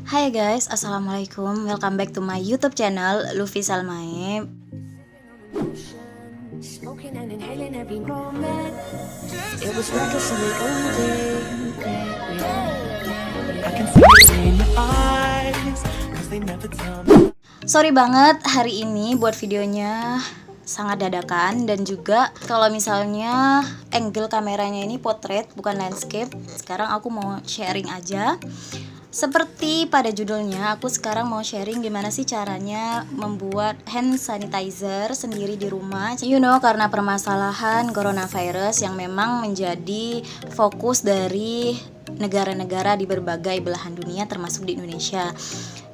Hai guys, assalamualaikum. Welcome back to my YouTube channel Luffy Salmae. Smoking and inhaling every moment. It was reckless in the old days. I can see it in your eyes, 'cause they never tell me. Sorry banget hari ini buat videonya sangat dadakan, dan juga kalau misalnya angle kameranya ini potret bukan landscape. Sekarang aku mau sharing aja. Seperti pada judulnya, aku sekarang mau sharing gimana sih caranya membuat hand sanitizer sendiri di rumah. Karena permasalahan coronavirus yang memang menjadi fokus dari negara-negara di berbagai belahan dunia termasuk di Indonesia.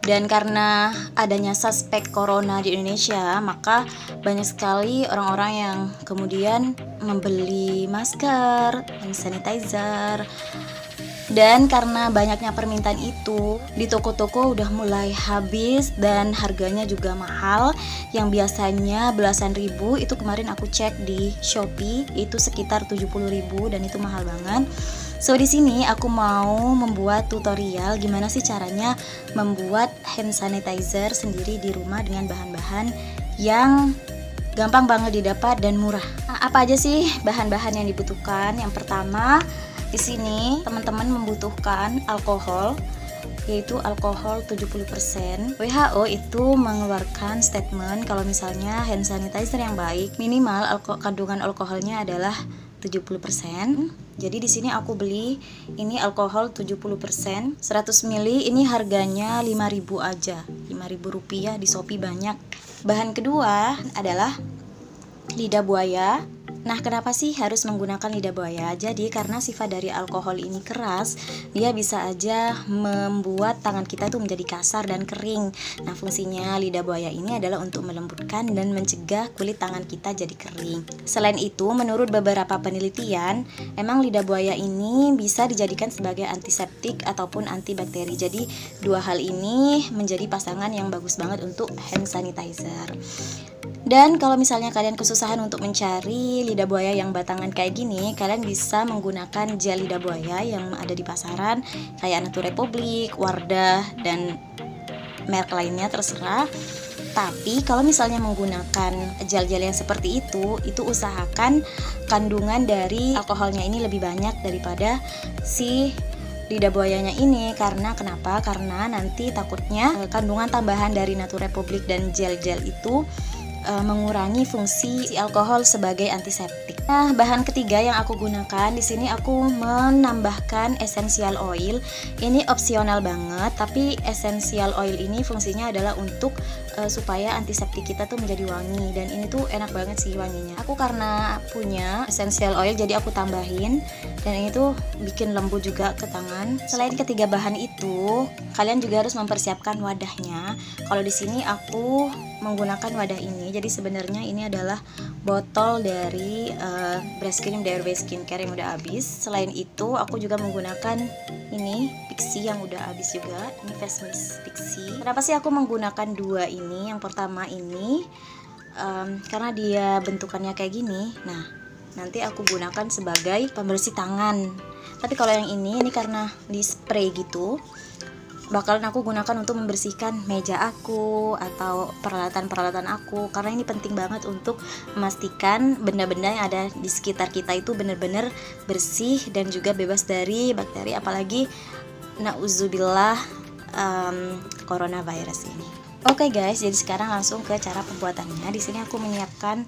Dan karena adanya suspek corona di Indonesia, maka banyak sekali orang-orang yang kemudian membeli masker, hand sanitizer. Dan karena banyaknya permintaan itu, di toko-toko udah mulai habis dan harganya juga mahal. Yang biasanya belasan ribu, itu kemarin aku cek di Shopee itu sekitar 70.000, dan itu mahal banget. So di sini aku mau membuat tutorial gimana sih caranya membuat hand sanitizer sendiri di rumah dengan bahan-bahan yang gampang banget didapat dan murah. Nah, apa aja sih bahan-bahan yang dibutuhkan? Yang pertama, di sini teman-teman membutuhkan alkohol, yaitu alkohol 70%. WHO itu mengeluarkan statement kalau misalnya hand sanitizer yang baik minimal kandungan alkoholnya adalah 70%. Jadi di sini aku beli ini alkohol 70%, 100 ml ini harganya 5.000 aja. 5.000 rupiah, di Shopee banyak. Bahan kedua adalah lidah buaya. Nah, kenapa sih harus menggunakan lidah buaya? Jadi karena sifat dari alkohol ini keras, dia bisa aja membuat tangan kita itu menjadi kasar dan kering. Nah, fungsinya lidah buaya ini adalah untuk melembutkan dan mencegah kulit tangan kita jadi kering. Selain itu, menurut beberapa penelitian, emang lidah buaya ini bisa dijadikan sebagai antiseptik ataupun antibakteri. Jadi dua hal ini menjadi pasangan yang bagus banget untuk hand sanitizer. Dan kalau misalnya kalian kesusahan untuk mencari lidah buaya yang batangan kayak gini, kalian bisa menggunakan gel lidah buaya yang ada di pasaran kayak Nature Republic, Wardah, dan merek lainnya terserah. Tapi kalau misalnya menggunakan gel-gel yang seperti itu usahakan kandungan dari alkoholnya ini lebih banyak daripada si lidah buayanya ini. Karena kenapa? Karena nanti takutnya kandungan tambahan dari Nature Republic dan gel-gel itu mengurangi fungsi si alkohol sebagai antiseptik. Nah, bahan ketiga yang aku gunakan di sini, aku menambahkan essential oil. Ini opsional banget, tapi essential oil ini fungsinya adalah untuk supaya antiseptik kita tuh menjadi wangi, dan ini tuh enak banget sih wanginya. Aku karena punya essential oil jadi aku tambahin, dan ini tuh bikin lembut juga ke tangan. Selain ketiga bahan itu, kalian juga harus mempersiapkan wadahnya. Kalau di sini aku menggunakan wadah ini. Jadi sebenarnya ini adalah botol dari breast cream DRW Skincare yang udah habis. Selain itu aku juga menggunakan ini Pixi yang udah habis juga. Ini face mist Pixi. Kenapa sih aku menggunakan dua ini? Yang pertama ini karena dia bentukannya kayak gini. Nah, nanti aku gunakan sebagai pembersih tangan. Tapi kalau yang ini karena di spray gitu, bakalan aku gunakan untuk membersihkan meja aku atau peralatan-peralatan aku, karena ini penting banget untuk memastikan benda-benda yang ada di sekitar kita itu benar-benar bersih dan juga bebas dari bakteri, apalagi nauzubillah coronavirus ini. Oke guys, jadi sekarang langsung ke cara pembuatannya. Di sini aku menyiapkan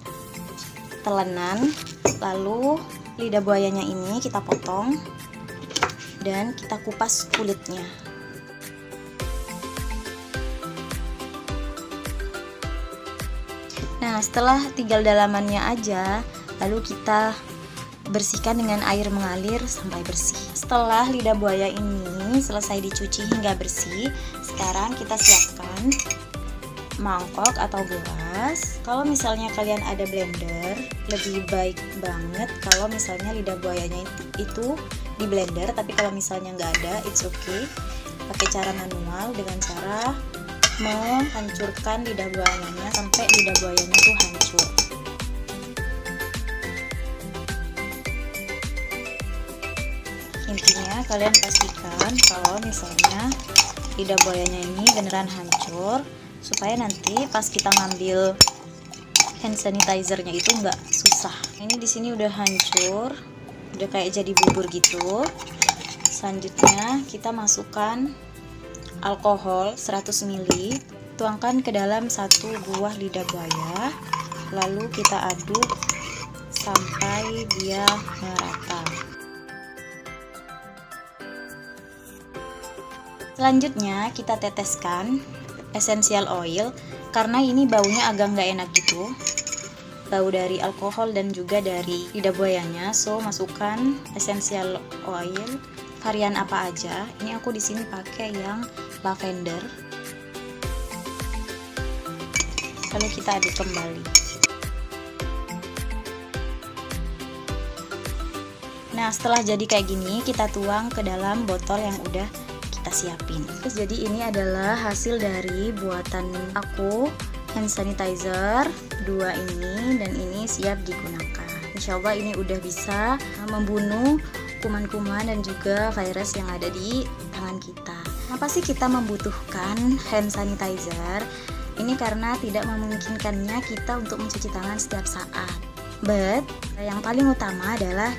telenan, lalu lidah buayanya ini kita potong dan kita kupas kulitnya. Nah, setelah tinggal dalamannya aja, lalu kita bersihkan dengan air mengalir sampai bersih. Setelah lidah buaya ini selesai dicuci hingga bersih, sekarang kita siapkan mangkok atau gelas. Kalau misalnya kalian ada blender, lebih baik banget kalau misalnya lidah buayanya itu di blender. Tapi kalau misalnya nggak ada, it's okay. Pakai cara manual dengan cara menghancurkan lidah buayanya sampai lidah buayanya tuh hancur. Intinya kalian pastikan kalau misalnya lidah buayanya ini beneran hancur, supaya nanti pas kita ngambil hand sanitizernya itu nggak susah. Ini di sini udah hancur, udah kayak jadi bubur gitu. Selanjutnya kita masukkan alkohol 100 ml, tuangkan ke dalam satu buah lidah buaya, lalu kita aduk sampai dia merata. Selanjutnya kita teteskan essential oil, karena ini baunya agak nggak enak gitu, bau dari alkohol dan juga dari lidah buayanya. So masukkan essential oil varian apa aja. Ini aku di sini pakai yang lavender. Lalu kita aduk kembali. Nah, setelah jadi kayak gini, kita tuang ke dalam botol yang udah kita siapin. Terus jadi ini adalah hasil dari buatan aku, hand sanitizer 2 ini, dan ini siap digunakan. Insya Allah ini udah bisa membunuh kuman-kuman dan juga virus yang ada di tangan kita. Kenapa sih kita membutuhkan hand sanitizer? Ini karena tidak memungkinkannya kita untuk mencuci tangan setiap saat. But yang paling utama adalah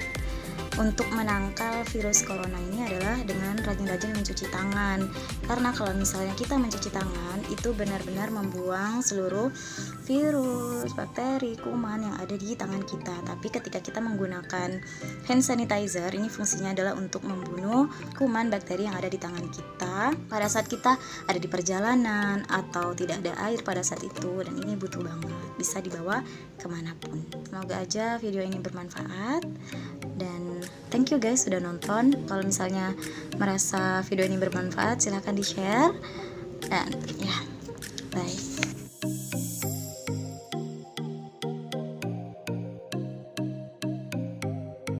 untuk menangkal virus corona ini adalah dengan rajin-rajin mencuci tangan. Karena kalau misalnya kita mencuci tangan, itu benar-benar membuang seluruh virus, bakteri, kuman yang ada di tangan kita. Tapi ketika kita menggunakan hand sanitizer, ini fungsinya adalah untuk membunuh kuman, bakteri yang ada di tangan kita pada saat kita ada di perjalanan atau tidak ada air pada saat itu. Dan ini butuh banget, bisa dibawa kemanapun. Semoga aja video ini bermanfaat, dan thank you guys sudah nonton. Kalau misalnya merasa video ini bermanfaat, silahkan di share, dan ya, bye.